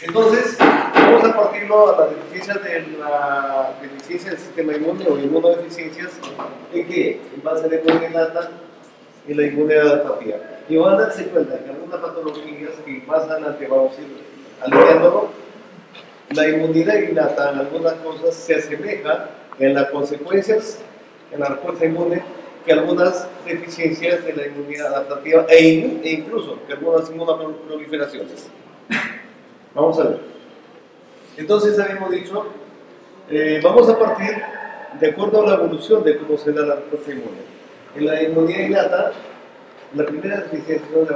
Entonces, vamos a partirlo a las deficiencias de la deficiencia del sistema inmune o inmunodeficiencias. ¿En qué? En base a la inmunidad innata y la inmunidad adaptativa. Y van a darse cuenta que algunas patologías que más adelante vamos a ir alineándolo, la inmunidad innata en algunas cosas se asemeja en las consecuencias, en la respuesta inmune, que algunas deficiencias de la inmunidad adaptativa e incluso que algunas inmunoproliferaciones. Vamos a ver. Entonces habíamos dicho, vamos a partir de acuerdo a la evolución de cómo se da la respuesta inmune. En la inmunidad innata, la primera deficiencia son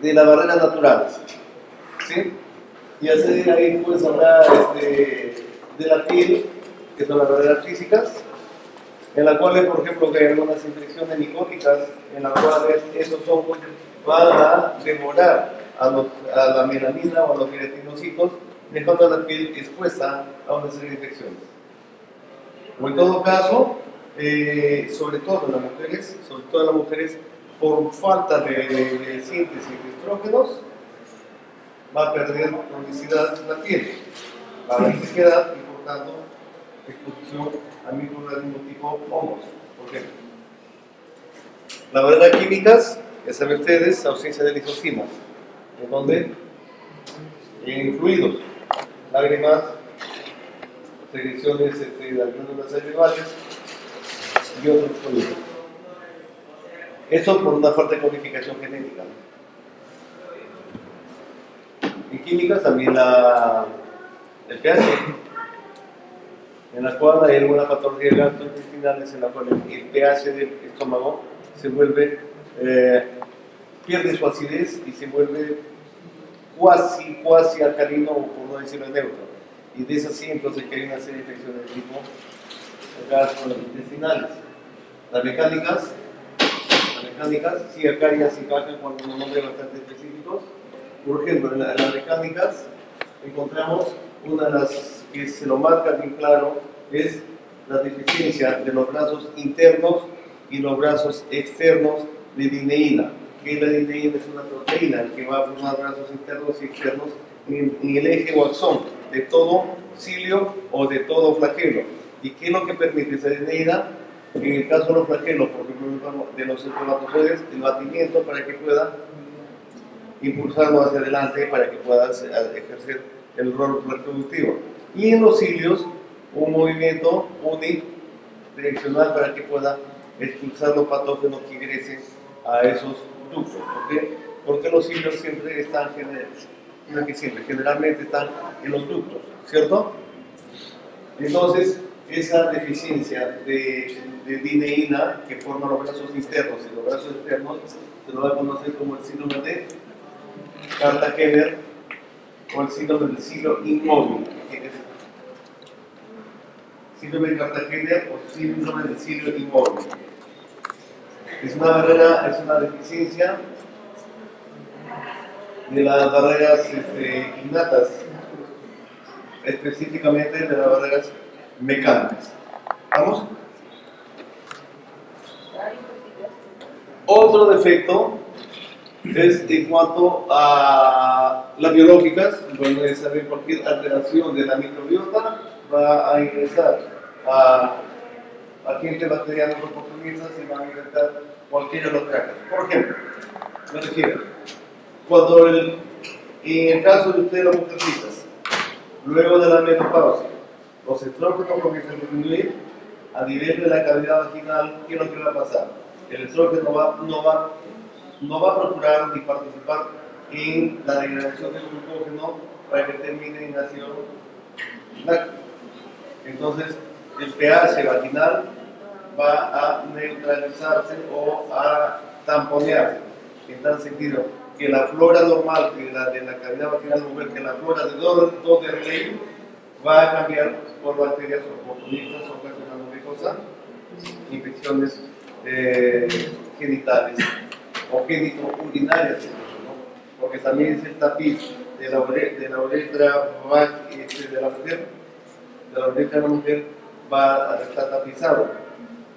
de las barreras naturales, ¿sí? Y así ahí pues hablar de la piel, que son las barreras físicas, en las cuales, por ejemplo, que hay algunas infecciones micóticas, en las cuales esos hongos van a devorar a la melanina o a los queratinocitos, dejando a la piel expuesta a una serie de infecciones. O en todo caso, sobre todo en las mujeres, por falta de síntesis de estrógenos, va a perder tonicidad la piel, va a haber sequedad y por tanto exposición a microorganismos tipo hongos, por ejemplo. La barrera químicas, ya saben ustedes, ausencia de lisosomas, en donde en fluidos, lágrimas, secreciones de glándulas salivales y otros fluidos. Esto por una falta de codificación genética. En químicas también el pH, en la cual hay alguna patología gastrointestinales en la cual el pH del estómago se vuelve, pierde su acidez y se vuelve cuasi alcalino, o por no decirlo neutro. Y de eso sí, entonces que hay una serie de infecciones de tipo gastrointestinales. Las mecánicas, sí, acá ya se encajan con unos nombres bastante específicos. Por ejemplo, en las mecánicas encontramos una de las que se lo marca bien claro, es la deficiencia de los brazos internos y los brazos externos de dineína. Que la dineína es una proteína que va a formar brazos internos y externos en el eje o axón de todo cilio o de todo flagelo. ¿Y qué es lo que permite esa dineína? En el caso de los flagelos, por ejemplo, de los espermatozoides, el batimiento para que pueda impulsarlo hacia adelante para que pueda ejercer el rol reproductivo. Y en los cilios, un movimiento unidireccional para que pueda expulsar los patógenos que ingresen a esos ductos. ¿Por qué? Porque los cilios siempre están, generalmente están en los ductos, ¿cierto? Entonces, esa deficiencia de dineína que forma los brazos internos y los brazos externos se lo va a conocer como el síndrome de Cartagena o el síndrome del cilo inmóvil. Síndrome de Cartagena o síndrome del cilo inmóvil. Es una barrera, es una deficiencia de las barreras innatas, específicamente de las barreras mecánicas. ¿Vamos? Otro defecto es en cuanto a las biológicas, donde saber cualquier alteración de la microbiota va a ingresar a agentes bacterianos oportunistas y van a infectar cualquiera de los tractos. Por ejemplo, me refiero, cuando en el caso de ustedes las mujercitas, luego de la menopausia, los estrógenos comienzan a disminuir a nivel de la cavidad vaginal, ¿qué es lo que va a pasar? El estrógeno no va a procurar ni participar en la degradación del glucógeno para que termine en ácido láctico. Entonces, el pH vaginal va a neutralizarse o a tamponearse, en tal sentido que la flora normal de la cavidad vaginal mujer, que la flora de Doderlein va a cambiar por bacterias oportunistas ocasionando ¿qué cosa? Infecciones genitales o genitourinarias, ¿no? Porque también es el tapiz de la uretra de la mujer va a estar tapizado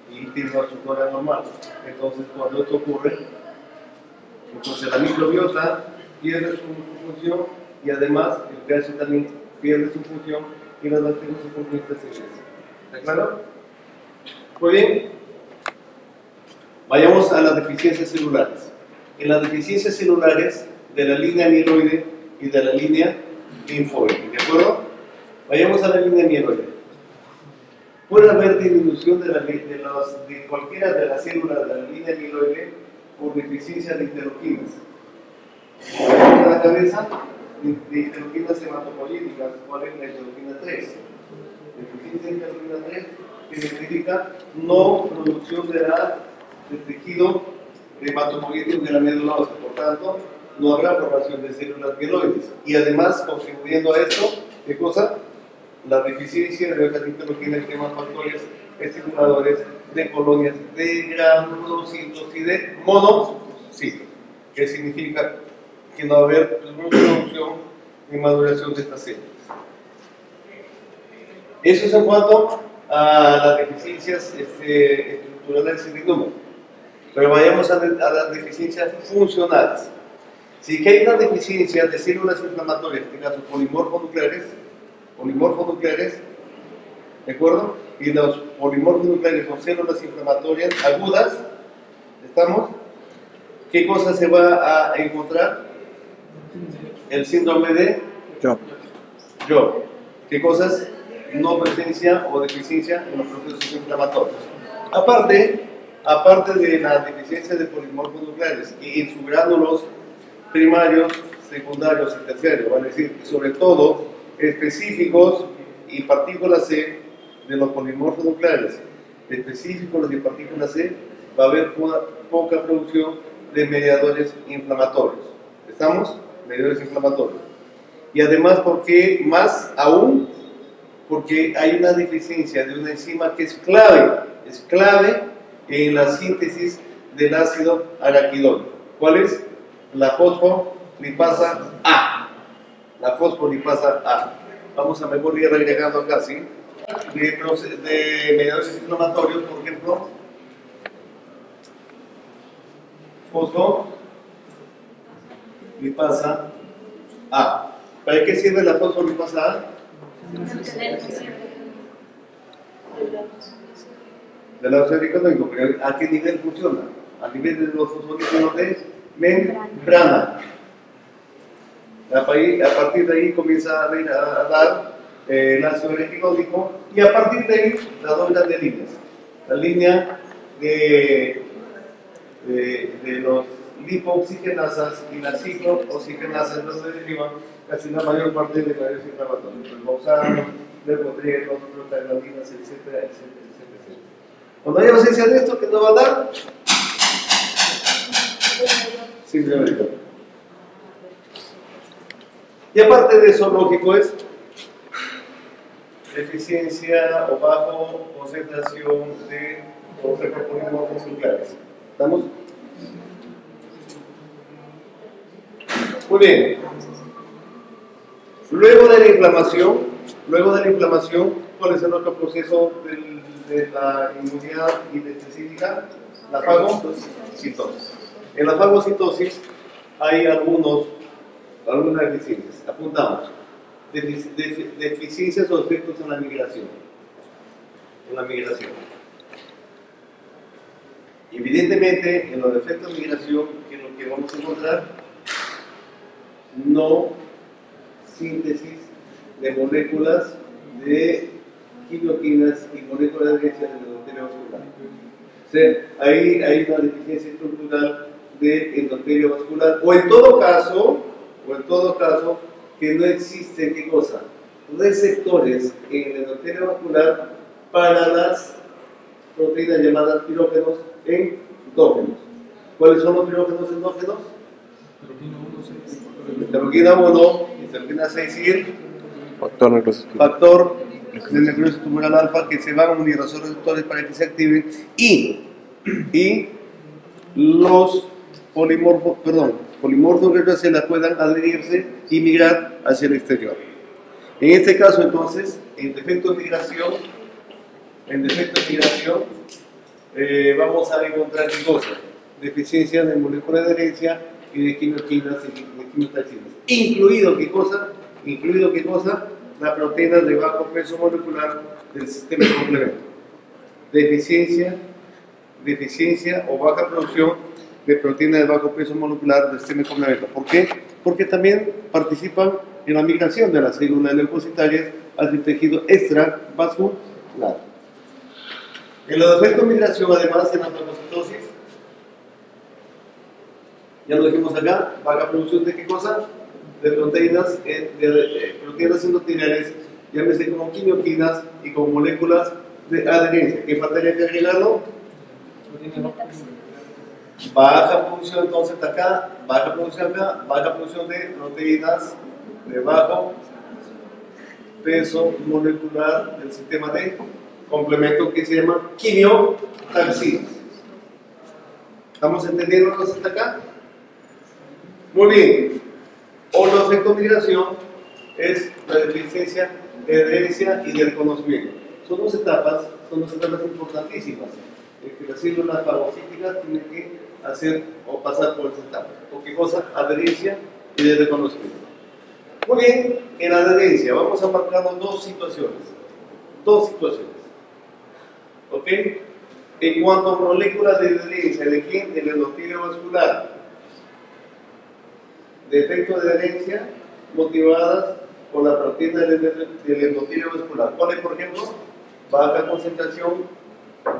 y tiene una estructura normal. Entonces, cuando esto ocurre, Entonces la microbiota pierde su función y además el pH también pierde su función y las bacterias oportunistas se crecen. ¿Está claro? Muy bien. Vayamos a las deficiencias celulares. En las deficiencias celulares de la línea amiloide y de la línea linfoide, ¿de acuerdo? Vayamos a la línea amiloide. Puede haber disminución de cualquiera de las células de la línea amiloide por deficiencia de interleuquinas. En la cabeza, de interleuquinas hematopolíticas, ¿cuál es la interleuquina 3? Deficiencia de interleuquina 3, que significa no producción del tejido hematopolítico de la médula ósea. Por tanto, no habrá formación de células mieloides. Y además, contribuyendo a esto, ¿qué cosa? La deficiencia de las interleuquinas que más factores estimuladores de colonias de granulocitos y de monocitos, que significa que no va a haber producción ni maduración de estas células. Eso es en cuanto a las deficiencias estructurales y de número. Pero vayamos a las deficiencias funcionales. Si hay una deficiencia de células inflamatorias, en este caso polimorfonucleares, ¿de acuerdo? Y los polimorfonucleares son células inflamatorias agudas, ¿estamos? ¿Qué cosa se va a encontrar? El síndrome de Job. ¿Qué cosas? No presencia o deficiencia en los procesos inflamatorios. Aparte de la deficiencia de polimorfonucleares y en sus gránulos primarios, secundarios y terciarios, vale decir, sobre todo específicos y partículas C de los polimorfonucleares, específicos de partículas C, va a haber poca producción de mediadores inflamatorios. ¿Estamos? Mediadores inflamatorios. Y además, porque más aún, porque hay una deficiencia de una enzima que es clave en la síntesis del ácido araquidónico. ¿Cuál es? La fosfolipasa A. La fosfolipasa A. Vamos a mejor ir agregando acá, ¿sí? De mediadores inflamatorios, por ejemplo, fosfolipasa A. ¿Para qué sirve la fosfolipasa A? Del ácido araquidónico, pero ¿a qué nivel funciona? A nivel de los fosfolípidos de membrana. A partir de ahí comienza a dar el ácido araquidónico y a partir de ahí las dos grandes líneas. La línea de los lipooxigenasas y las ciclooxigenasas, donde derivan casi la mayor parte de varios inflamatorios, el bauxano, leucotrienos, prostaglandinas, etcétera, etcétera, etcétera. Cuando hay ausencia de esto, ¿qué nos va a dar? Simplemente. Y aparte de eso, lógico es deficiencia o bajo concentración de los polimorfonucleares. ¿Estamos? Muy bien. Luego de la inflamación, ¿cuál es el otro proceso de la inmunidad específica? La fagocitosis. En la fagocitosis hay algunas deficiencias. Apuntamos. Deficiencias o efectos en la migración. Evidentemente, en los efectos de migración, que es lo que vamos a encontrar, no síntesis de moléculas de quimioquinas y moléculas de herencia del endotelio vascular. O sea, ahí hay una deficiencia estructural de endotelio vascular, o en todo caso, que no existen, ¿qué cosa? Receptores en el endotelio vascular para las proteínas llamadas pirógenos endógenos. ¿Cuáles son los pirógenos endógenos? Interleuquina 1, interleuquina 6 y el factor de necrosis tumoral alfa, que se van a unir a los receptores para que se activen y los polimorfos se las puedan adherirse y migrar hacia el exterior. En este caso, entonces, en defecto de migración, vamos a encontrar ¿qué cosa? Deficiencia de moléculas de herencia y de quimioquinas y de quimiotaxinas. Incluido, ¿qué cosa? Incluido, ¿qué cosa? La proteína de bajo peso molecular del sistema de complemento. Deficiencia o baja producción de proteína de bajo peso molecular del sistema de complemento. ¿Por qué? Porque también participan en la migración de las células leucocitarias al tejido extravascular. En los efectos de migración, además, en la fagocitosis, ya lo dijimos acá, baja producción de ¿qué cosa? De proteínas, proteínas endoteliales, llámese como quimioquinas y como moléculas de adherencia. ¿Qué faltaría que agregarlo? Baja producción, entonces acá, baja producción acá, baja producción de proteínas de bajo peso molecular del sistema de complemento que se llama quimiotaxinas. ¿Estamos entendiendo hasta acá? Muy bien. Otro efecto de migración es la deficiencia de adherencia y de reconocimiento. Son dos etapas importantísimas que las células fagocíticas tienen que hacer o pasar por esa etapa. ¿Por qué cosa? Adherencia y de reconocimiento. Muy bien, en la adherencia vamos a marcar dos situaciones. ¿Ok? En cuanto a moléculas de adherencia, ¿de quién? Del endotelio vascular. De efecto de adherencia motivadas por la proteína del endotelio vascular. ¿Cuál es, por ejemplo? Baja concentración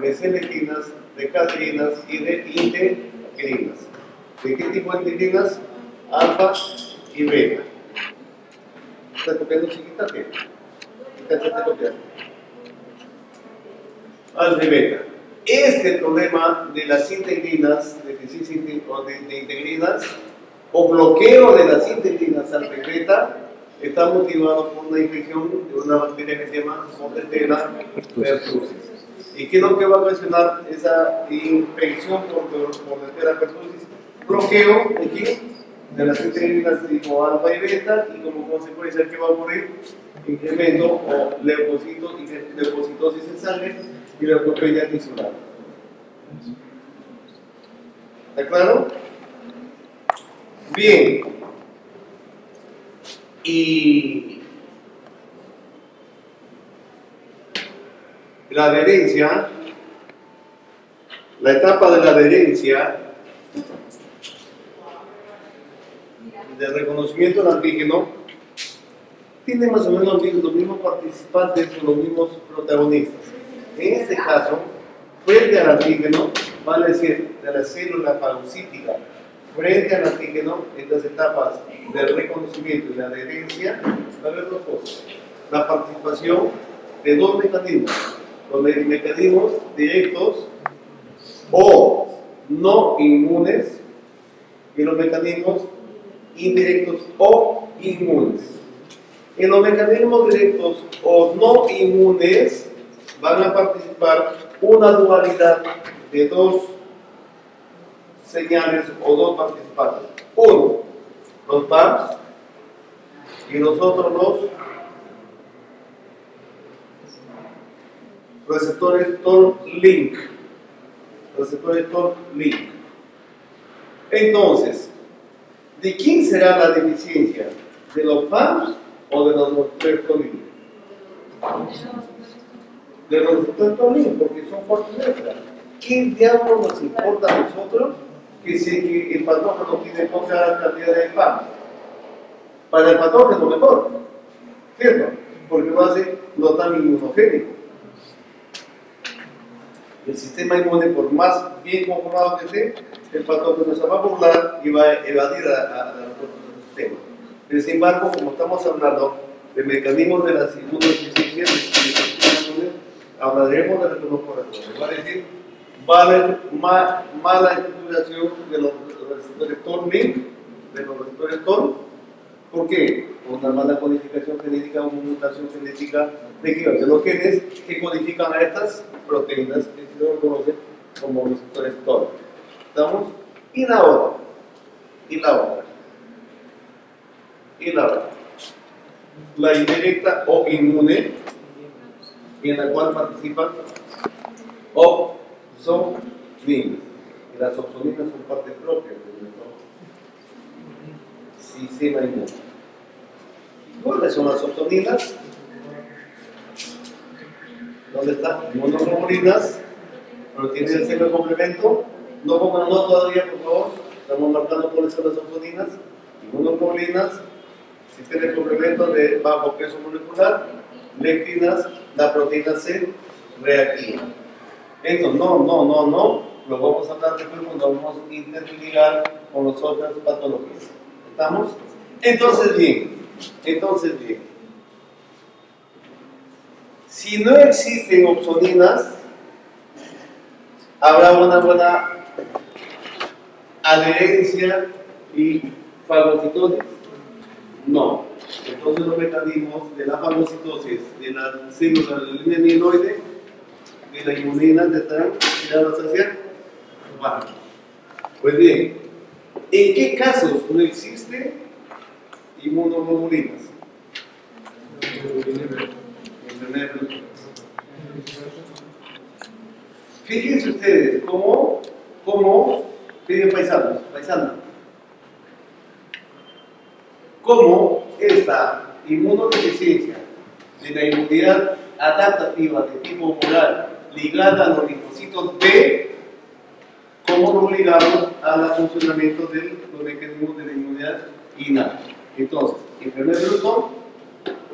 de selectivinas, de caderinas y de integrinas. ¿De qué tipo de integrinas? Alfa y beta. ¿Estás copiando, chiquita? ¿Qué? ¿Qué estás copiando? Alfa y beta. Este problema de las integrinas, deficiencia de integrinas, o bloqueo de las integrinas alfa y beta, está motivado por una infección de una bacteria que se llama Montella pertussis. ¿Y qué es lo que va a ocasionar esa infección por Montella pertussis? Bloqueo de qué? De las integrinas tipo alfa y beta, y como consecuencia, ¿qué va a ocurrir? Incremento o leucocitosis en sangre y leucopenia tisular. ¿Está claro? Bien, y la adherencia, la etapa de la adherencia del reconocimiento del antígeno tiene más o menos los mismos participantes o los mismos protagonistas. En este caso, frente al antígeno, vale decir, de la célula fagocítica, frente al antígeno, estas etapas del reconocimiento y la adherencia, va a haber dos cosas. La participación de dos mecanismos, los mecanismos directos o no inmunes y los mecanismos indirectos o inmunes. En los mecanismos directos o no inmunes van a participar una dualidad de dos señales o dos participantes. Uno, los PAMs, y los otros los receptores TOR-link. Receptores TOR-link. Entonces, ¿de quién será la deficiencia? ¿De los PAMs o de los receptores TOR-link? De los receptores TOR-link, porque son parte nuestra. ¿Qué diablos nos importa a nosotros que el patógeno tiene poca cantidad de PAMs? Para el patógeno mejor, ¿cierto? Porque lo hace no tan inmunogénico. El sistema inmune, por más bien conformado que esté, el patógeno se va a burlar y va a evadir a nuestro sistema. Sin embargo, como estamos hablando de mecanismos de las inmunodeficiencias, hablaremos de reconocimiento. Va a decir, va a haber mala estructuración de los receptores TOR-link, de los receptores TOR. ¿Por qué? Por una mala codificación genética o mutación genética de los genes que codifican a estas proteínas que se conocen como receptores TOR. ¿Estamos? Y la otra. La indirecta o inmune, en la cual participan opsoninas. Y las opsoninas son parte propia de nuestro sistema inmune. ¿Cuáles son las opsoninas? ¿Dónde están? Inmunoglobulinas. Pero tiene el sello de complemento. No pongan no todavía, por favor. Estamos marcando cuáles son las opsoninas. Inmunoglobulinas. Sistema de complemento de bajo peso molecular. Lectinas. La proteína C reactiva. Esto no. Lo vamos a hablar después cuando vamos a interligar con las otras patologías. ¿Estamos? Entonces bien. Si no existen opsoninas, habrá una buena adherencia y fagocitosis. No. Entonces los mecanismos de la fagocitosis de la célula de la línea mieloide y la inmunina están tiradas hacia abajo. Pues bien, ¿en qué casos no existe inmunoglobulinas? Fíjense ustedes cómo piden paisanos, cómo esta inmunodeficiencia de la inmunidad adaptativa de tipo humoral ligada a los linfocitos B, cómo lo ligamos al funcionamiento de los mecanismos de la inmunidad innata. Entonces, en primer grupo,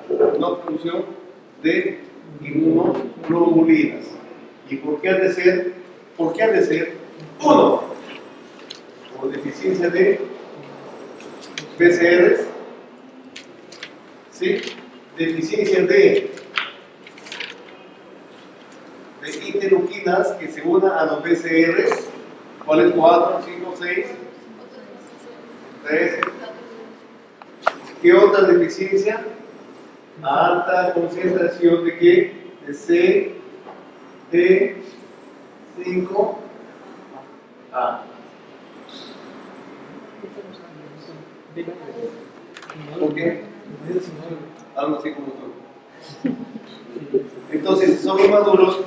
la función de inmunoglobulinas. ¿Y por qué ha de ser? Uno, por deficiencia de PCRs, ¿sí? Deficiencia de interleuquinas que se unan a los PCRs. ¿Cuáles? 4, 5, 6, 13. ¿Qué otra deficiencia? Alta concentración de qué? De C, D, 5, A. ¿Por qué? Algo así como tú. Entonces, si son inmaduros,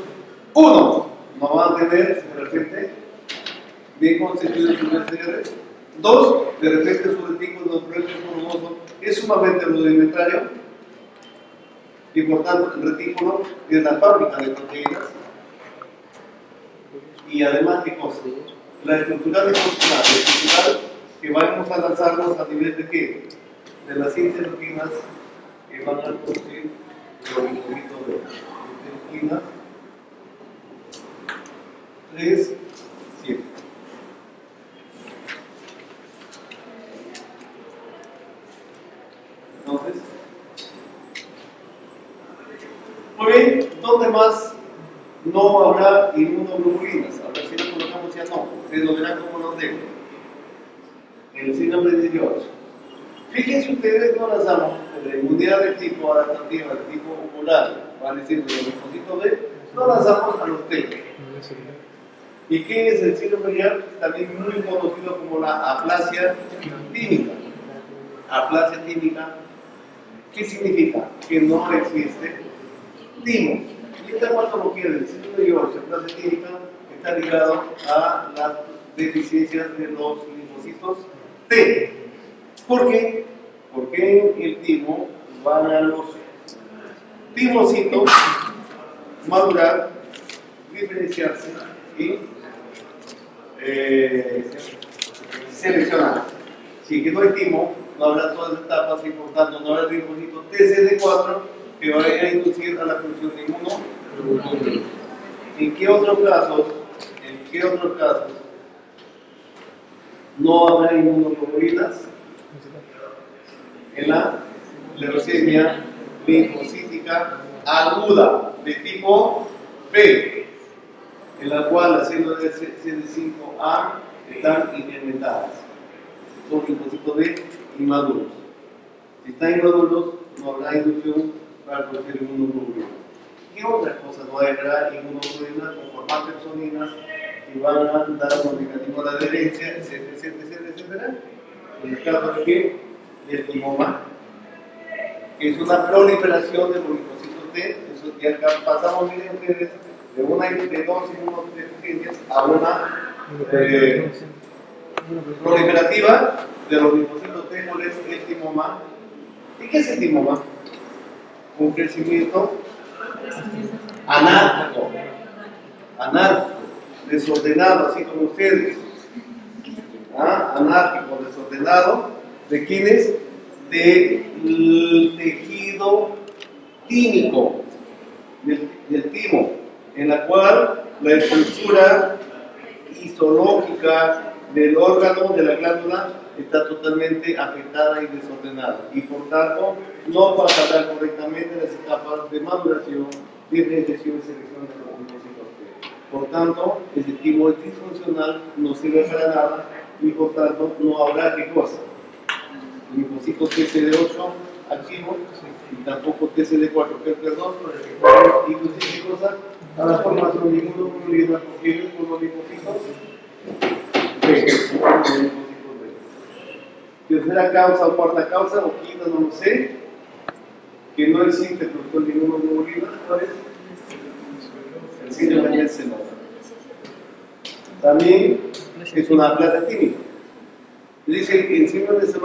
uno, no van a tener de repente bien constituidos sus PCRs. Dos, de repente su retículo formoso es sumamente rudimentario y por tanto el retículo es la fábrica de proteínas. Y además, ¿qué cosa? La estructural que vamos a lanzarnos a nivel de qué? De las interleuquinas que van a producir los linfocitos de interleuquina 3, 7. Entonces, muy bien, ¿dónde más no habrá inmunoglobulinas? Ahora si lo colocamos ya no, ustedes lo verán como los dejo. En el síndrome de George. Fíjense ustedes, no las damos de la inmunidad de tipo adaptativa, de tipo ocular, van a decir de los linfocitos B, no las damos a los T. ¿Y qué es el síndrome de George? También muy conocido como la aplasia tímica. Aplasia tímica, ¿qué significa? Que no existe timo. Y esta patología del síndrome de George, aplasia tímica, está ligado a las deficiencias de los linfocitos T. ¿Por qué? Porque en el timo van a los timocitos madurar, diferenciarse y seleccionar. Si que no hay timo, no habrá todas las etapas y por tanto no habrá linfocitos TCD4 que vayan a inducir a la función de inmunoglobulina. ¿En qué otros casos no habrá inmunoglobulinas? En la leucemia linfocítica aguda de tipo B, en la cual las células de CD5A están incrementadas. Son linfocitos B inmaduros. Si están inmaduros, no habrá inducción para producir inmunoglobulina. ¿Qué otras cosas no habrá inmunoglobulina con formato de opsoninas que van a dar los mecanismos de adherencia, etcétera? En el caso de que del timoma, que es una proliferación de los linfocitos T, eso ya pasamos, miren ustedes, de dos inmunodeficiencias a una proliferativa de los linfocitos T es el timoma. ¿Y qué es el timoma? Un crecimiento anárquico, desordenado, así como ustedes. Anárquico, desordenado. ¿De quiénes? Del tejido tímico, del timo, en la cual la estructura histológica del órgano, de la glándula, está totalmente afectada y desordenada, y por tanto no pasará correctamente las etapas de maduración, diferenciación y selección de los linfocitos T. Por tanto, el timo es disfuncional, no sirve para nada, y por tanto no habrá ¿qué cosa? Linfocitos TCD8 activos, y tampoco TCD4, perdón, inclusive ¿qué cosa? A la formación de inmunoglobulina posible con los linfocitos B. Tercera causa o cuarta causa, o quinta, no lo sé, que no existe productor de inmunoglobulina, ¿cuál es? El síndrome de Janssen. También es una placa tímica. Dice que en síndrome de Janssen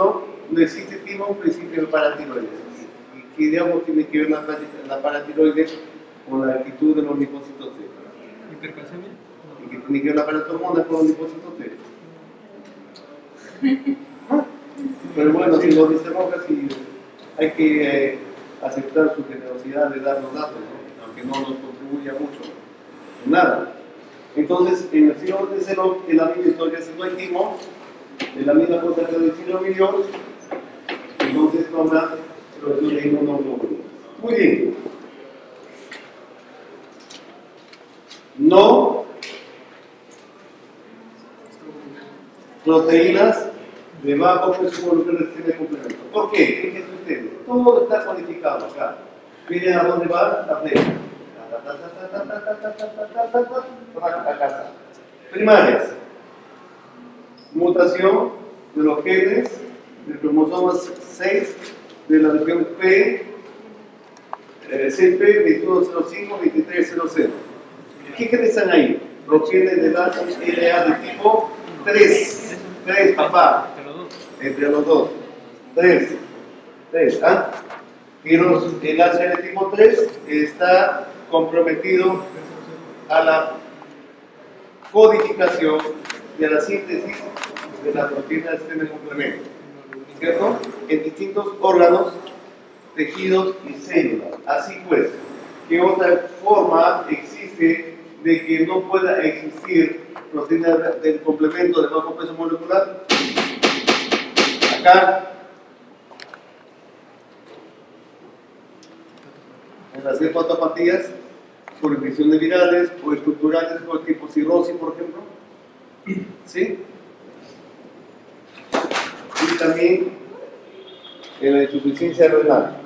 no existe timo, no existe paratiroides. Y que digamos tiene que ver la paratiroides con la actitud de los linfocitos T. ¿Hipercalcemia? Y que tiene que ver la paratormona con los linfocitos T. Pero bueno, si lo dicemos así, hay que aceptar su generosidad de darnos datos, ¿no? Aunque no nos contribuya mucho en nada. Entonces, en el siglo III, en la misma historia, si no hay timo, en la misma cosa que del siglo millón, entonces no habrá producción de inmunoglobulina. Muy bien. No proteínas de bajo peso molecular de complemento. ¿Por qué? Fíjense ustedes, todo está codificado acá. Miren a dónde va la flecha. Primarias. Mutación de los genes del cromosoma 6 de la región P, CP2105-2300. ¿Qué genes están ahí? Los genes de la LA de tipo 3. 3, papá. Entre los dos. 3. Pero el ACE de tipo 3 está comprometido a la codificación de la síntesis de la proteína del sistema de complemento, ¿cierto? En distintos órganos, tejidos y células. Así pues, ¿qué otra forma existe de que no pueda existir proteína del complemento de bajo peso molecular? Acá, en las hepatopatías, por infecciones virales o estructurales, por tipo cirrosis, por ejemplo. ¿Sí? Y también en la insuficiencia renal.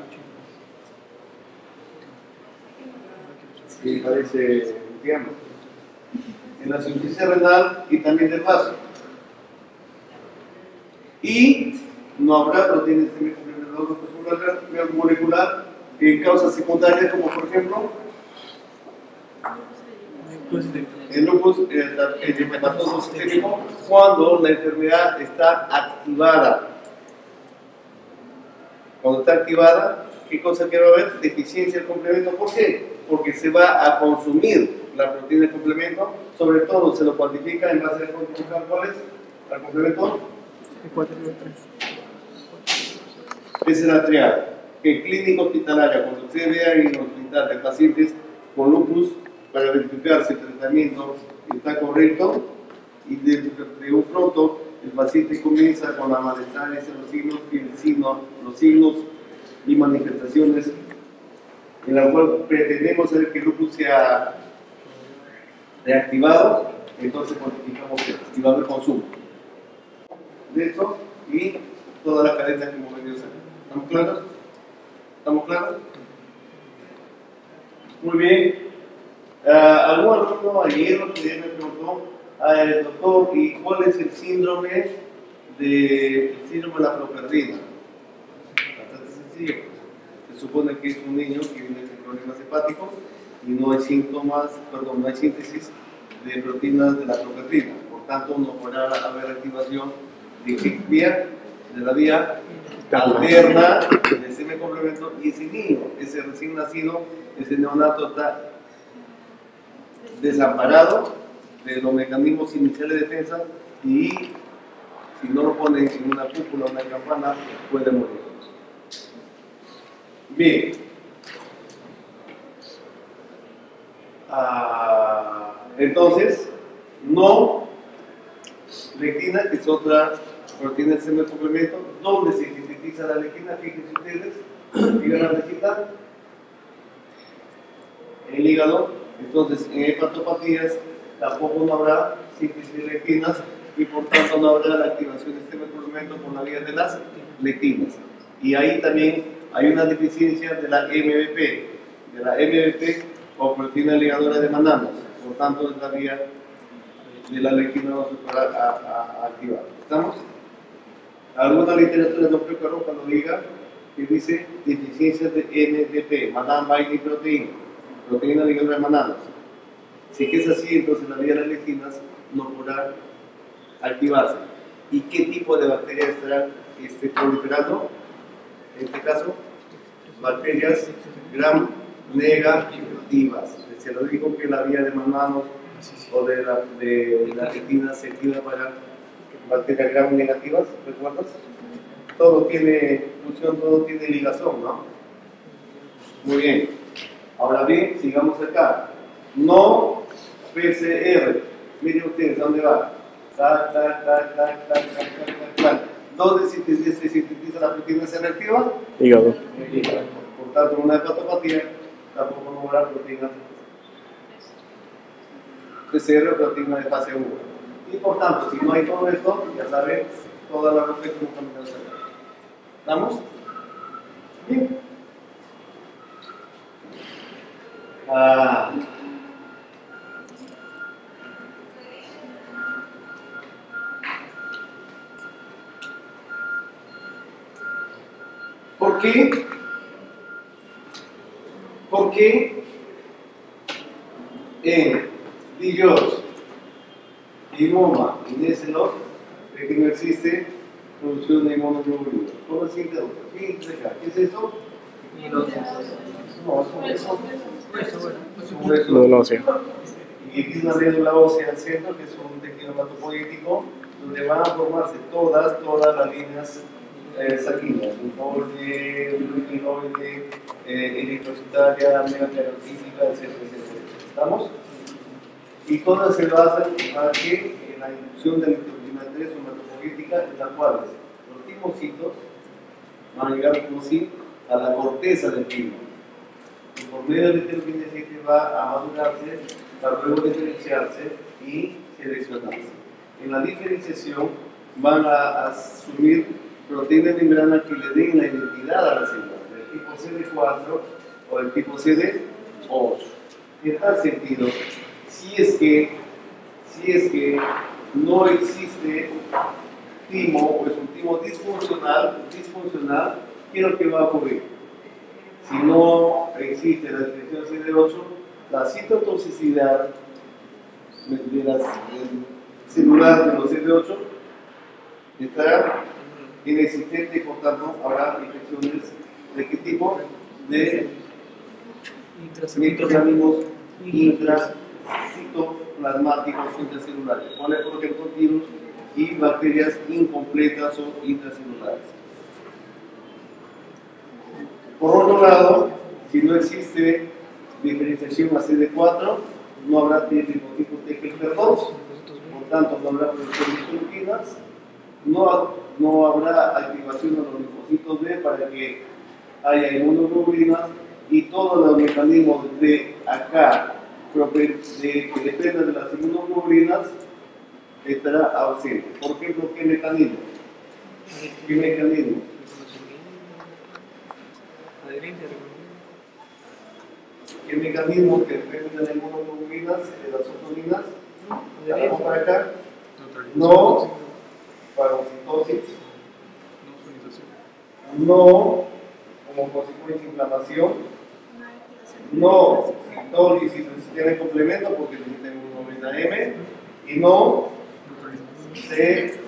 Sí, parece, digamos. En la insuficiencia renal y también del vaso. Y no habrá proteínas molecular en causas secundarias, como por ejemplo el lupus eritematoso sistémico, cuando la enfermedad está activada. Cuando está activada, ¿qué cosa que va a haber? Deficiencia del complemento. ¿Por qué? Porque se va a consumir la proteína del complemento, sobre todo se lo cuantifica en base a cuantificar cuál es el complemento. Esa es la triada. En clínica hospitalaria, cuando usted vea en el hospital de pacientes con lupus, para verificar si el tratamiento está correcto, y de un pronto el paciente comienza con la malestares en los signos y manifestaciones en la cual pretendemos saber que el lupus sea reactivado, entonces cuantificamos y va a haber consumo de esto y toda la cadena que hemos venido haciendo. ¿Estamos claros? ¿Estamos claros? Muy bien. Algún alumno ayer me preguntó, doctor, ¿y cuál es el síndrome de la propertina? Bastante sencillo. Se supone que es un niño que viene con problemas hepáticos y no hay síntomas, perdón, no hay síntesis de proteínas de la propertina. Por tanto, no podrá haber activación de vía de la vía alterna del sistema de complemento, y ese niño, ese recién nacido, ese neonato está desamparado de los mecanismos iniciales de defensa, y si no lo ponen en una cúpula o una campana, puede morir. Bien. Entonces, no lectina, que es otra proteína del sistema de complemento, donde se sintetiza la lectina, fíjense ustedes, digan la recita, en el hígado. Entonces, en hepatopatías tampoco no habrá síntesis de lectinas, y por tanto no habrá la activación del sistema de complemento por la vía de las lectinas. Y ahí también hay una deficiencia de la MVP, o proteína ligadora de Mannamos, por tanto es la vía de la lectina no se podrá activar. ¿Estamos? Alguna literatura no preparó cuando diga que dice deficiencias de MVP, Mannam Binding Protein, proteína ligadora de Mannamos. Si es así, entonces la vía de las lectinas no podrá activarse. ¿Y qué tipo de bacterias estarán proliferando? En este caso, bacterias gram negativas. Se lo digo que la vía de Mannamos o de la lectina se activa para bacterias gram negativas, ¿recuerdas? Todo tiene función, todo tiene ligazón, ¿no? Muy bien. Ahora bien, sigamos acá. No PCR. Miren ustedes, ¿dónde va? ¿Dónde se sintetiza la proteína C reactiva? Hígado. Por tanto, en una hepatopatía tampoco no habrá proteína PCR, proteína de fase 1. Y por tanto, si no hay todo esto, ya saben, toda la ruta es como caminar cerrado. ¿Estamos? Bien. ¿Por qué? Porque en Dios, Imoma y Neselot, de que no existe producción de inmunoglobulina. ¿Cómo se siente? ¿Qué es eso? No, es un hueso. Médula ósea. Y aquí es una médula ósea al centro, que es un tejido hematopoético, donde van a formarse todas las líneas sanguíneas, linfoide, glutiloide, eritrocitaria, megakaryotítica, etcétera. ¿Estamos? Y todas se basan para que en la inducción de la lipoproteína 3 hematopoética, en las cuales los timocitos van a llegar como si a la corteza del timo. Y por medio de la lipoproteína 7 va a madurarse para luego diferenciarse y seleccionarse. En la diferenciación van a asumir proteínas de membrana que le den la identidad a la célula, del tipo CD4 o del tipo CD8. En tal sentido, si es que no existe timo o es un timo disfuncional, ¿qué es lo que va a ocurrir? Si no existe la expresión CD8, la citotoxicidad celular de los CD8 estará inexistente, y por tanto habrá infecciones de qué tipo? De microorganismos intracitoplasmáticos intracelulares, por ejemplo virus y bacterias incompletas o intracelulares. Por otro lado, si no existe diferenciación a CD4, no habrá tipos de TGFR2, por tanto no habrá producción de citoquinas, no habrá activación de los linfocitos B para que haya inmunoglobulinas, y todos los mecanismos de acá que dependen de las inmunoglobulinas estará ausente. Por ejemplo, ¿qué mecanismo? ¿Qué mecanismo? ¿Qué mecanismo que dependen de las inmunoglobulinas, de las otoninas? ¿Vamos para acá? No fagocitosis, no como consecuencia de inflamación, no citólisis del sistema de complemento porque necesita inmunoglobulina M, y no CCA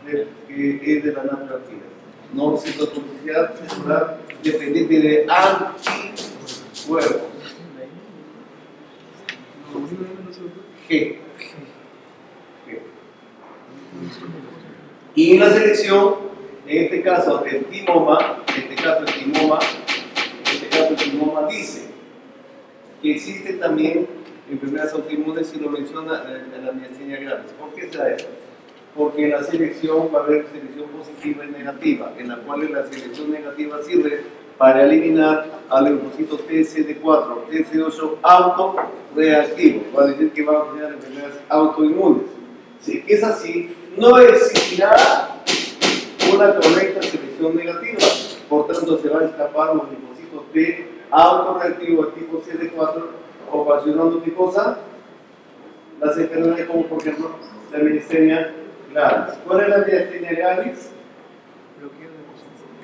que es de la naturaleza. No citotoxicidad celular dependiente de anticuerpos. G. Y en la selección, en este caso el timoma, dice que existe también enfermedades autoinmunes y lo menciona en la miastenia gravis. ¿Por qué será eso? Porque en la selección va a haber selección positiva y negativa, en la cual la selección negativa sirve para eliminar al leucocito TCD4, TC8 autoreactivo, va a decir que va a tener enfermedades autoinmunes. Si es así, no existirá una correcta selección negativa, por tanto se van a escapar los linfocitos T autorreactivos de tipo CD4, ocasionando ¿qué cosa? Las enfermedades como por ejemplo la miastenia gravis. ¿Cuál es la miastenia gravis?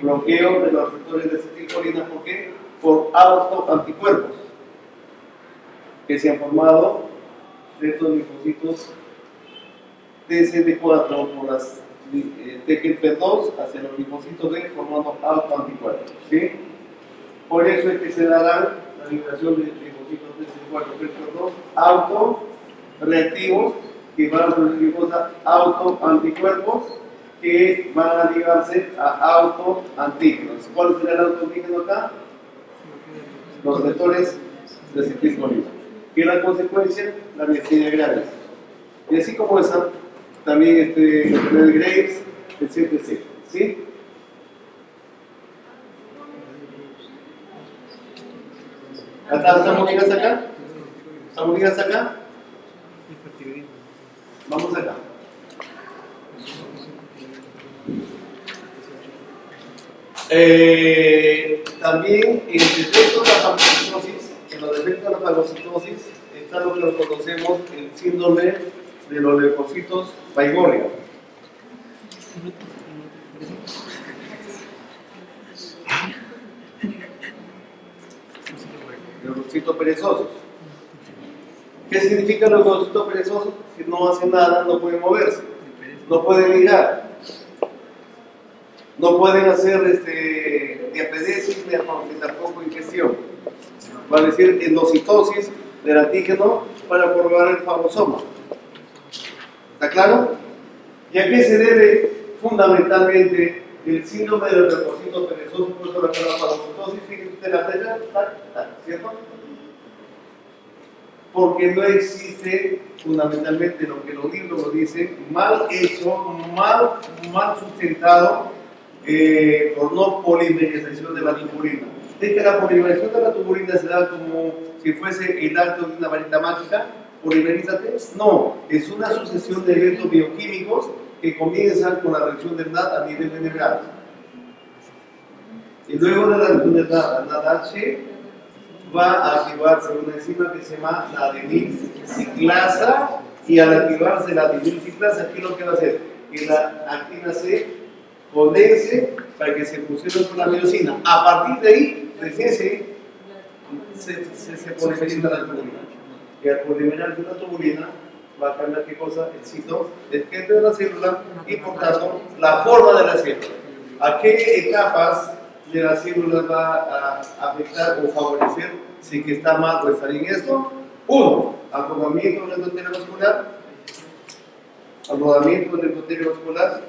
Bloqueo de los receptores de acetilcolina. ¿Por qué? Por autoanticuerpos que se han formado de estos linfocitos TCD4 por las TGP2 hacia los linfocitos B formando autoanticuerpos. ¿Sí? Por eso es que se dará la liberación de linfocitos TCD4 TGP2 autoreactivos que van a producir autoanticuerpos que van a ligarse a autoantígenos. ¿Cuál será el autoantígeno acá? Los receptores de acetilcolina. ¿Qué es la consecuencia? La miastenia gravis. Y así como esa, también la enfermedad de Graves, etc. ¿Sí? ¿Estamos ligadas acá? ¿Estamos ligadas acá? Vamos acá. También en el defecto de la fagocitosis, está lo que conocemos el síndrome de los leucocitos Baigorria. Leucocitos perezosos. ¿Qué significa leucocitos perezosos? Que no hacen nada, no pueden moverse, no pueden ligar, no pueden hacer diapedesis ni tampoco ingestión. Va a decir endocitosis del antígeno para formar el fagosoma. ¿Está claro? ¿Y a qué se debe fundamentalmente el síndrome de los leucocitos perezosos? Por eso la fagocitosis, fíjense usted la flecha, ¿cierto? Porque no existe fundamentalmente lo que los libros lo dicen, mal hecho, mal sustentado por no polimerización de la tubulina. Es que la polimerización de la tubulina se da como si fuese el acto de una varita mágica. ¿Polimerízate? No, es una sucesión de eventos bioquímicos que comienzan con la reacción del NAD a nivel vegetal. Y luego de la reacción del NAD-H va a activarse una enzima que se llama la adenilciclasa, y al activarse la adenilciclasa, ¿qué es lo que va a hacer? Que la actina se condense para que se fusione con la miosina. A partir de ahí, recién se polimeriza la tubulina. Y al polimerizar la tubulina va a cambiar ¿qué cosa? El citoesqueleto de la célula y por tanto la forma de la célula. ¿A qué etapas de las células va a afectar o favorecer si que está mal o está bien esto? 1. Acomodamiento del endotelio vascular.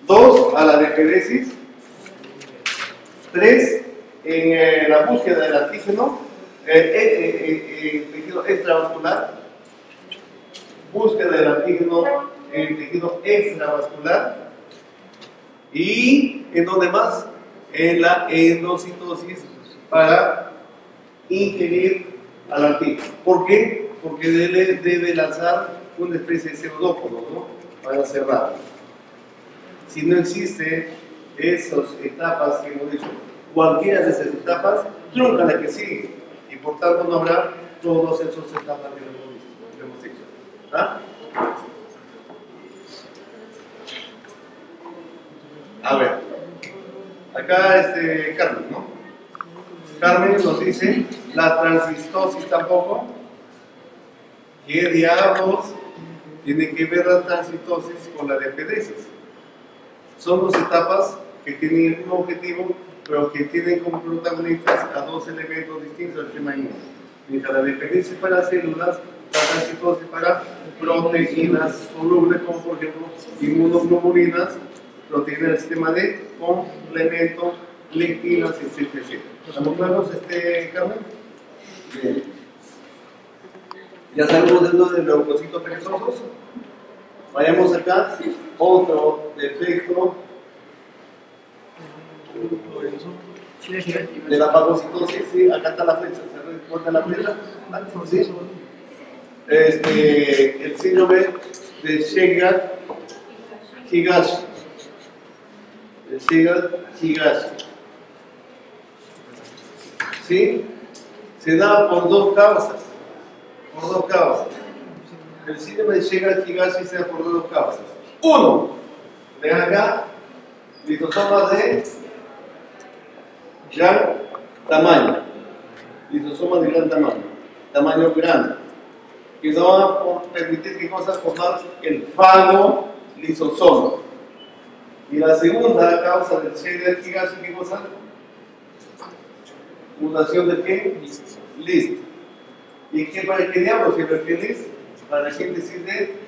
2. A la diapedesis. 3. En la búsqueda del antígeno, tejido extravascular. Búsqueda del antígeno en el tejido extravascular. Y en donde más, en la endocitosis para ingerir al antígeno. ¿Por qué? Porque debe lanzar una especie de pseudópodo, ¿no? Para cerrar. Si no existe esas etapas que hemos dicho, cualquiera de esas etapas trunca la que sigue, y por tanto no habrá todas esas etapas que hemos dicho. ¿Ah? A ver, acá Carmen, ¿no? Carmen nos dice la transistosis tampoco. ¿Qué diablos tiene que ver la transistosis con la diapedesis? Son dos etapas que tienen un objetivo, pero que tienen como protagonistas a dos elementos distintos del tema inmune. Mientras la dependencia para células, la transitosis para proteínas solubles, como por ejemplo inmunoglobulinas, proteínas del sistema de complemento, lectinas, etc. ¿Estamos claros, Carmen? Bien. Ya salimos de los leucocitos perezosos. Vayamos acá. Otro defecto de la fagocitosis. ¿Sí? Acá está la flecha. ¿Se recuerda la flecha? ¿Sí? El síndrome de Shigella-Higashi. El Shigella-Higashi. ¿Sí? Se da por dos causas. Por dos causas. El síndrome de Shigella-Higashi se da por dos causas. Uno, vean acá, lisosomas de gran tamaño. Lisosomas de gran tamaño. Tamaño grande. Que no van a permitir que cosas formar el fago lisosoma. Y la segunda causa del Shigella-Higashi, ¿qué cosa? ¿Mutación de qué? List. ¿Y qué para qué diablos sirve el list? Para la síntesis de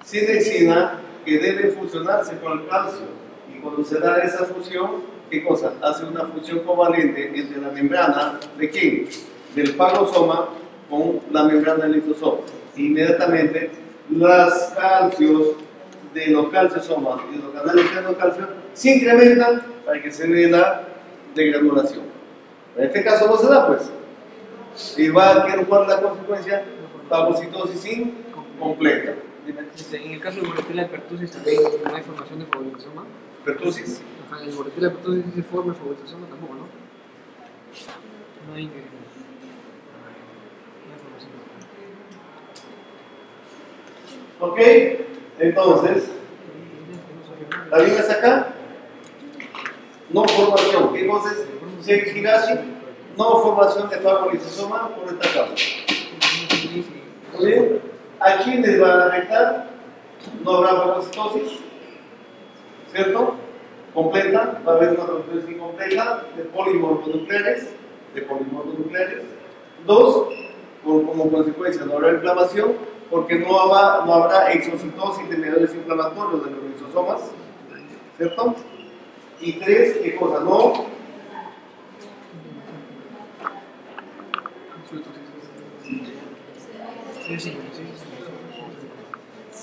cinexina que debe fusionarse con el calcio. Y cuando se da esa fusión, ¿qué cosa? Hace una fusión covalente entre la membrana de ¿quién? Del fagosoma con la membrana del lisosoma. Inmediatamente, los calcios de los calciosomas y los canales de calcio se incrementan para que se dé la degranulación. En este caso no se da, pues. Y va a quedar cuál es la consecuencia: fagocitosis incompleta. En el caso de Moretella pertussis también no hay formación de fagocitosoma. ¿Pertussis? Ajá, en Moretella pertussis se forma fagocitosoma tampoco, ¿no? No hay formación. Ok, entonces, ¿la bien es acá? No formación. ¿Qué cosa es? Shigella-Higashi, no formación de fagolisosoma por esta causa. ¿Muy bien? ¿A quiénes van a afectar? No habrá fagocitosis, ¿cierto? Completa, va a haber una fagocitosis incompleta de polimorfonucleares. Dos, como consecuencia no habrá inflamación, porque no habrá exocitosis de mediadores inflamatorios de los lisosomas, ¿cierto? Y tres, ¿qué cosa? No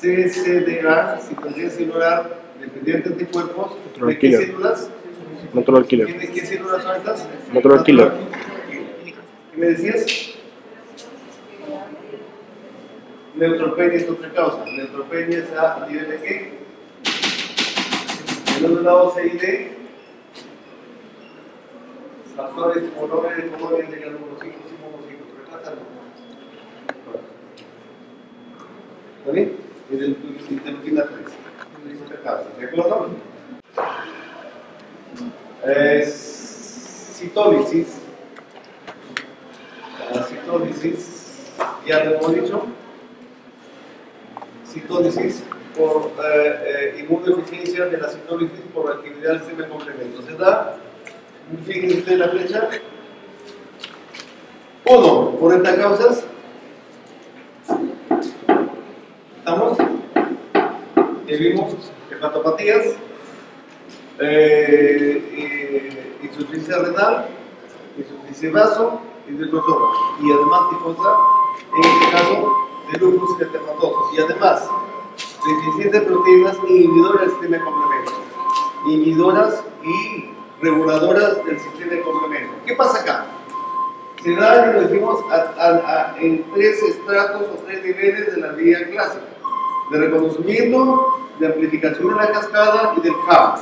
CCDA, citosis celular dependiente de cuerpos. ¿De qué células? Natural killer. ¿Qué células son estas? Natural killer. ¿Qué me decías? Neutropenia es otra causa. Neutropenia es a nivel de qué? En los lados C y D. Factores colores de granulocitos y monocitos. Retrátalo. ¿Está bien? Es el interleuquina 3. Es otra causa. ¿De acuerdo? Citólisis. La citólisis, ya lo hemos dicho. Citólisis por inmunodeficiencia de la citólisis por actividad del sistema de complemento. Se da, fíjense ustedes la flecha. Uno, por estas causas. ¿Estamos? Vimos hepatopatías, insuficiencia renal, insuficiencia vaso y de glucosoma. Y además, ¿qué cosa? En este caso, de lupus eritematoso. Y además, deficiencia de proteínas inhibidoras del sistema de complemento. Inhibidoras y reguladoras del sistema de complemento. ¿Qué pasa acá? Se da, lo decimos, en tres estratos o tres niveles de la vía clásica: de reconocimiento, de amplificación de la cascada y del caos.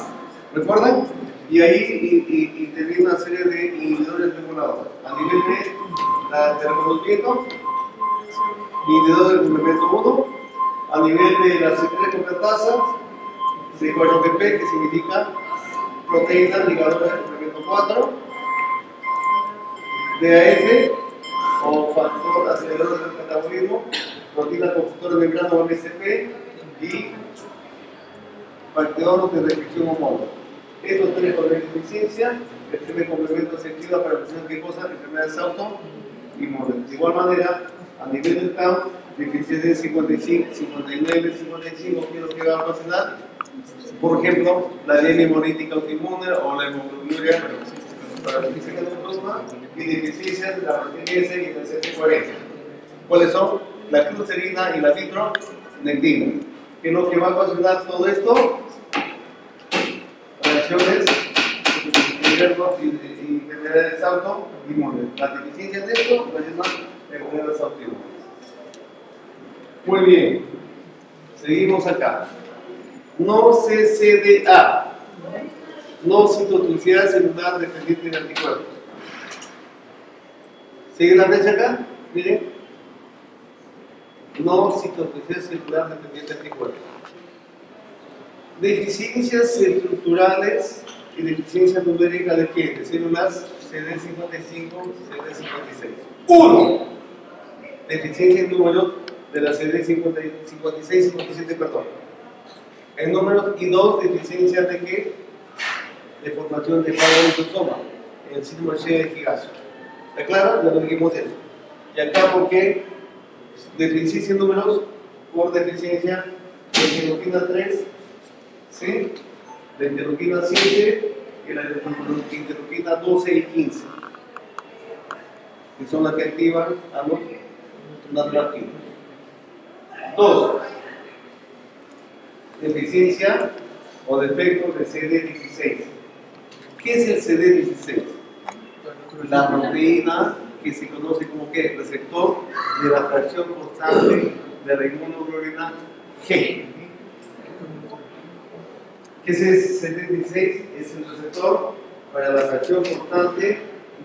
¿Recuerdan? Y ahí interviene una serie de inhibidores reguladores. A nivel de reconocimiento, inhibidor del complemento 1. A nivel de la C3-completasa, C4-PP, que significa proteína ligadora del complemento 4. DAF, o factor acelerador del catabolismo, proteína constructora de membrana o MSP, y factor de restricción homóloga. Estos tres con deficiencia, el primer complemento se activa para presentar qué cosa, enfermedades autoinmunes. De igual manera, a nivel del CAM, deficiencia de 55, 59, 55, ¿qué es lo que va a ocasionar? Por ejemplo, la anemia hemolítica autoinmune o la hemoglobinuria para la deficiencia de plasma y deficiencia de la proteína S y del CT40. ¿Cuáles son? La glucerina y la nitronectina. ¿Qué es lo que va a ocasionar todo esto? Reacciones y enfermedades autoinmunes. La deficiencia de esto ocasiona enfermedades autoinmunes. Muy bien. Seguimos acá. No CCDA. No citotoxicidad celular dependiente de anticuerpos. ¿Sigue la flecha acá? Miren. No citotoxicidad celular dependiente de anticuerpos. Deficiencias estructurales y deficiencia numérica de qué? De células CD55, CD56. 1. Deficiencia en números de la CD56, 57, perdón. En números y 2, deficiencia de qué? De formación de pagodontosoma, en el síndrome de Higashi. ¿Está claro? Ya lo dijimos eso. Y acá, ¿por qué? Deficiencia en números por deficiencia de interleuquina 3, ¿sí? De interleuquina 7 y la de interleuquina 12 y 15, que son las que activan a los natural killers. 2. Deficiencia o defecto de CD16. ¿Qué es el CD16? La proteína que se conoce como ¿qué? Receptor de la fracción constante de la inmunoglobulina G. ¿Qué es el CD16? Es el receptor para la fracción constante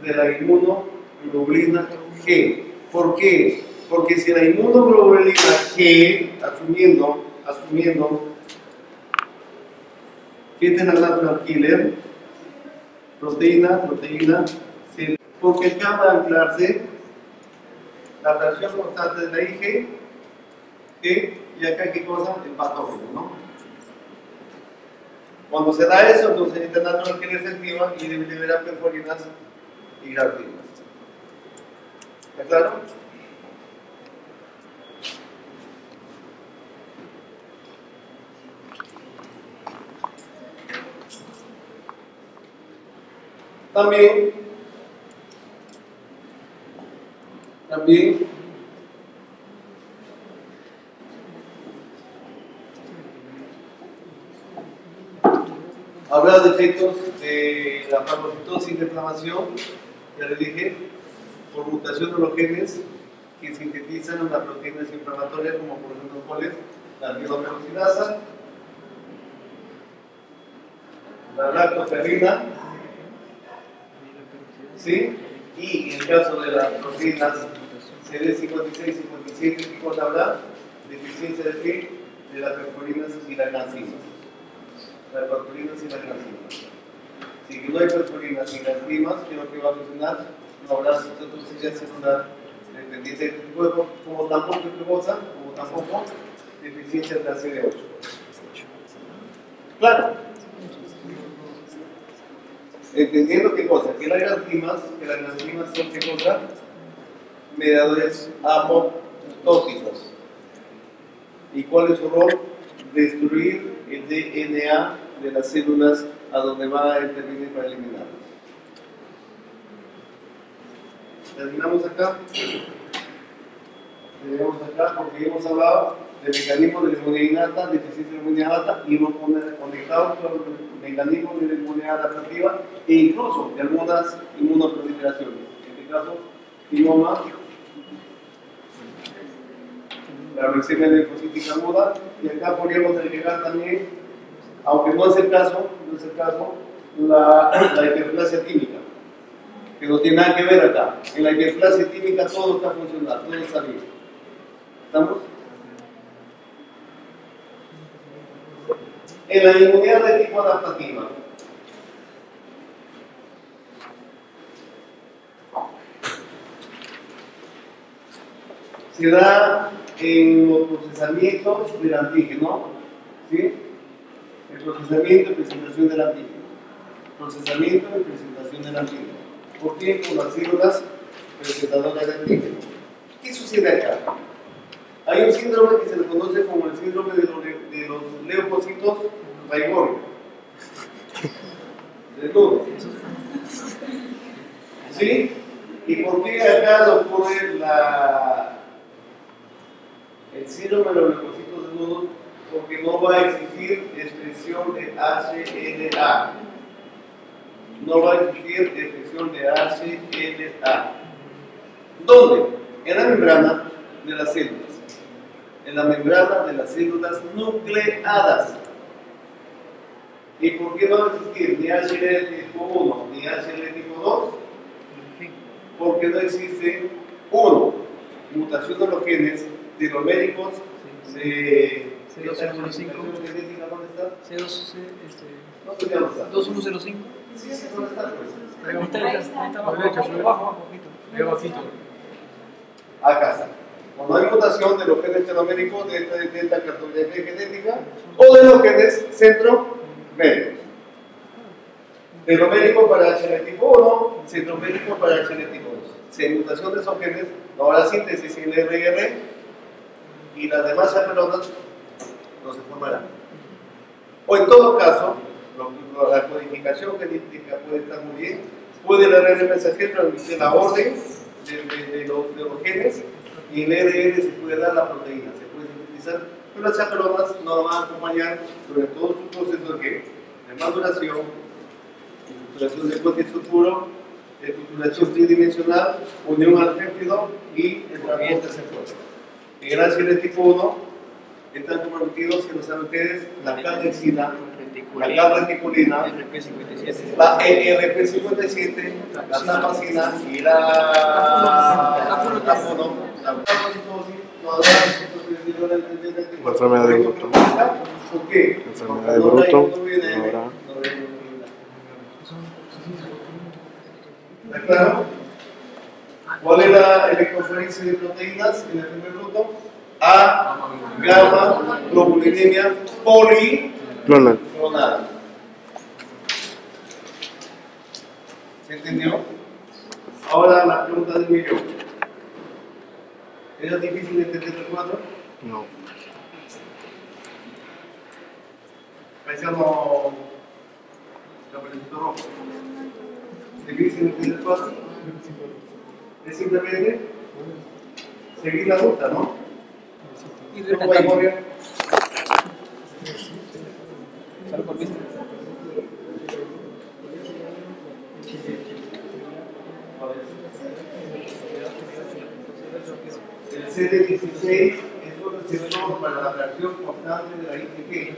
de la inmunoglobulina G. ¿Por qué? Porque si la inmunoglobulina G, asumiendo que esta es la natural killer, proteína, sí, porque acaba de anclarse la fracción constante de la IG, ¿sí? Y acá qué cosa, el patógeno, ¿no? Cuando se da eso, entonces esta natural killer se activa y libera perforinas y gratinas. ¿Está claro? También habrá defectos de la fagocitosis de inflamación, ya les dije, por mutación de los genes que sintetizan las proteínas inflamatorias, como por ejemplo cuál es la dioperoxidasa, la lactoferrina, ¿sí? Y en el caso de las proteínas CD56, 57, ¿qué cosa habrá? Deficiencia de qué? De las perforinas y las enzimas. Las perforinas y las enzimas. Si no hay perforinas y las enzimas, ¿qué es lo que va a funcionar? No habrá citotoxicidad celular dependiente del cuerpo, como tampoco deficiencia de la CD8. Claro. Entendiendo qué cosa, que las enzimas son qué cosa, mediadores apoptóticos. ¿Y cuál es su rol? Destruir el DNA de las células a donde va a intervenir para eliminarlas. Terminamos acá. Terminamos acá porque hemos hablado del mecanismo de la inmunidad innata, deficiencia de la inmunidad alta, y hemos conectado con el mecanismo de la inmunidad adaptativa e incluso de algunas inmunoproliferaciones. En este caso, glioma, la leucemia linfocítica aguda, y acá podríamos agregar también, aunque no es el caso, la hiperplasia tímica, que no tiene nada que ver acá. En la hiperplasia tímica todo está funcionando, todo está bien. ¿Estamos? En la inmunidad de tipo adaptativa, se da en los procesamientos del antígeno, ¿sí? El procesamiento y presentación del antígeno. Procesamiento y presentación del antígeno. ¿Por qué? Con las células presentadoras del antígeno. ¿Qué sucede acá? Hay un síndrome que se le conoce como el síndrome de los leucocitos raigorio. Desnudos. ¿Sí? ¿Y por qué acá ocurre el síndrome de los leucocitos desnudos? Porque no va a existir expresión de HLA. No va a existir expresión de HLA. ¿Dónde? En la membrana de las células. En la membrana de las células nucleadas. ¿Y por qué no va a existir ni HLA tipo 1 ni HLA tipo 2? Porque no existe, uno, mutación de los genes teloméricos de C205. ¿Dónde está? C2, No sé dónde está. 2105. Sí, ¿dónde está? Pues. Ahí está abajo, poquito. Acá está. Cuando hay mutación de los genes teloméricos de esta cartografía genética o de los genes centroméricos. Telomérico para HLA tipo 1, centromérico para HLA tipo 2. Si hay mutación de esos genes, no habrá síntesis en el RR y las demás apelonas no se formarán. O en todo caso, la codificación genética puede estar muy bien, puede el RR mensajero transmitir la orden de los genes y en el RR se puede dar la proteína, se puede sintetizar, pero las chaperonas no van a acompañar sobre todo su proceso de maduración, estructuración de puente sulfuro, estructuración tridimensional, unión al péptido y el transporte sexual. En el HLA tipo 1 están comprometidos, que lo saben ustedes, la calcicina, la calreticulina, la ERP57, la tapacina y la enfermedad de Bruto. ¿Por qué? Enfermedad de Bruto. Ahora. ¿Está claro? ¿Cuál es la electroforesis de proteínas en el primer grupo? A, gamma, globulinemia, Clonal. policlonal. ¿Se entendió? Ahora la pregunta del millón. ¿Era difícil de entender el cuadro? No. Pensamos Caperucito Rojo. ¿Difícil de entender el cuadro? Es simplemente seguir la ruta, ¿no? ¿Cómo va a morir? El CD16 es un receptor para la reacción constante de la IgG.